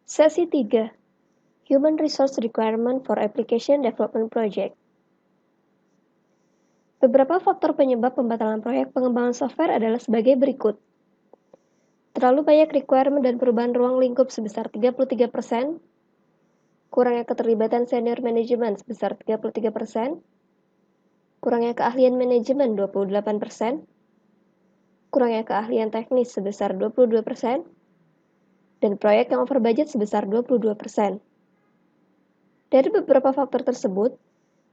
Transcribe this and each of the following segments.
Sesi 3. Human Resource Requirement for Application Development Project. Beberapa faktor penyebab pembatalan proyek pengembangan software adalah sebagai berikut. Terlalu banyak requirement dan perubahan ruang lingkup sebesar 33%, kurangnya keterlibatan senior manajemen sebesar 33%, kurangnya keahlian manajemen 28%, kurangnya keahlian teknis sebesar 22%, dan proyek yang over budget sebesar 22%. Dari beberapa faktor tersebut,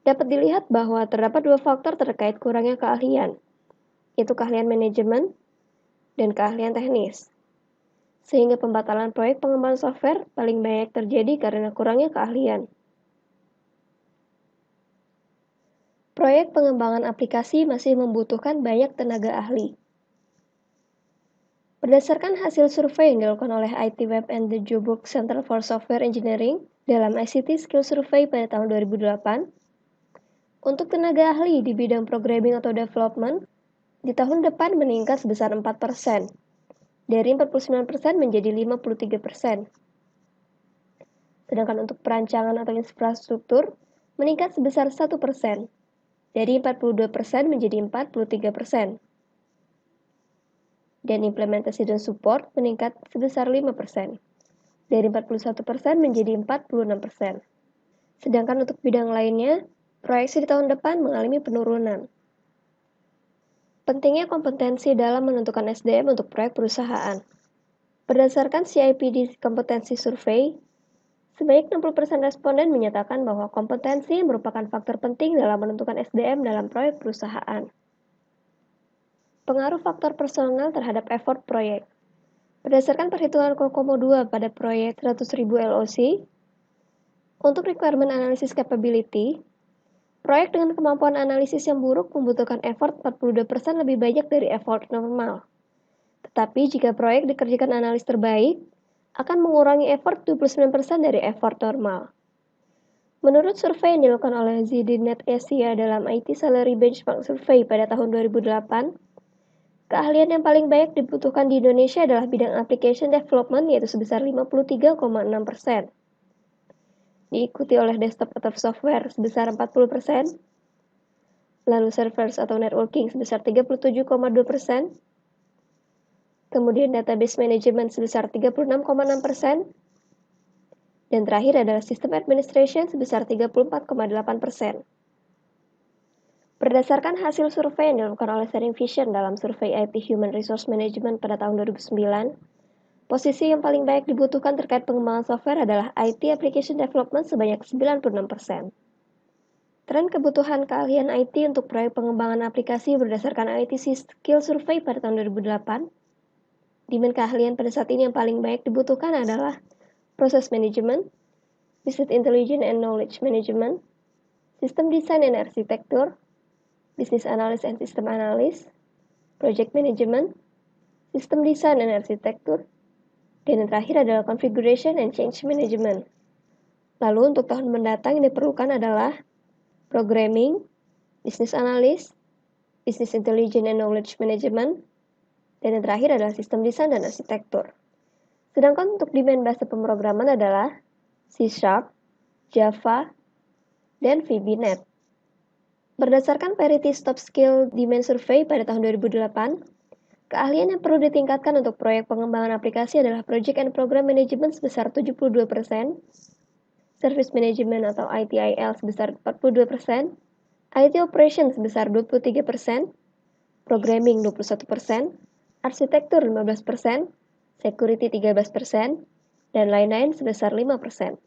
dapat dilihat bahwa terdapat dua faktor terkait kurangnya keahlian, yaitu keahlian manajemen dan keahlian teknis. Sehingga pembatalan proyek pengembangan software paling banyak terjadi karena kurangnya keahlian. Proyek pengembangan aplikasi masih membutuhkan banyak tenaga ahli. Berdasarkan hasil survei yang dilakukan oleh IT Web and the Joburg Center for Software Engineering dalam ICT Skill Survey pada tahun 2008, untuk tenaga ahli di bidang programming atau development, di tahun depan meningkat sebesar 4%, dari 49% menjadi 53%. Sedangkan untuk perancangan atau infrastruktur, meningkat sebesar 1%, dari 42% menjadi 43%. Dan implementasi dan support meningkat sebesar 5%, dari 41% menjadi 46%. Sedangkan untuk bidang lainnya, proyeksi di tahun depan mengalami penurunan. Pentingnya kompetensi dalam menentukan SDM untuk proyek perusahaan. Berdasarkan CIPD Kompetensi Survei, sebanyak 60% responden menyatakan bahwa kompetensi merupakan faktor penting dalam menentukan SDM dalam proyek perusahaan. Pengaruh faktor personal terhadap effort proyek. Berdasarkan perhitungan Kokomo 2 pada proyek 100.000 LOC, untuk requirement analysis capability, proyek dengan kemampuan analisis yang buruk membutuhkan effort 42% lebih banyak dari effort normal. Tetapi jika proyek dikerjakan analis terbaik, akan mengurangi effort 29% dari effort normal. Menurut survei yang dilakukan oleh ZDNet Asia dalam IT Salary Benchmark Survey pada tahun 2008, keahlian yang paling banyak dibutuhkan di Indonesia adalah bidang application development, yaitu sebesar 53,6%. Diikuti oleh desktop atau software sebesar 40%, lalu servers atau networking sebesar 37,2%, kemudian database management sebesar 36,6%, dan terakhir adalah sistem administration sebesar 34,8%. Berdasarkan hasil survei yang dilakukan oleh Sharing Vision dalam survei IT Human Resource Management pada tahun 2009, posisi yang paling banyak dibutuhkan terkait pengembangan software adalah IT Application Development sebanyak 96%. Tren kebutuhan keahlian IT untuk proyek pengembangan aplikasi berdasarkan IT Skill Survey pada tahun 2008, demand keahlian pada saat ini yang paling banyak dibutuhkan adalah Process Management, Business Intelligence and Knowledge Management, System Design and Architecture, Business Analyst and System Analyst, Project Management, System Design and Architecture, dan yang terakhir adalah Configuration and Change Management. Lalu untuk tahun mendatang yang diperlukan adalah Programming, Business Analyst, Business Intelligence and Knowledge Management, dan yang terakhir adalah System Design dan Arsitektur. Sedangkan untuk demand bahasa pemrograman adalah C#, Java, dan VB.NET. Berdasarkan Parity Top Skill Demand Survey pada tahun 2008, keahlian yang perlu ditingkatkan untuk proyek pengembangan aplikasi adalah Project and Program Management sebesar 72%, Service Management atau ITIL sebesar 42%, IT Operations sebesar 23%, Programming 21%, Arsitektur 15%, Security 13%, dan lain-lain sebesar 5%.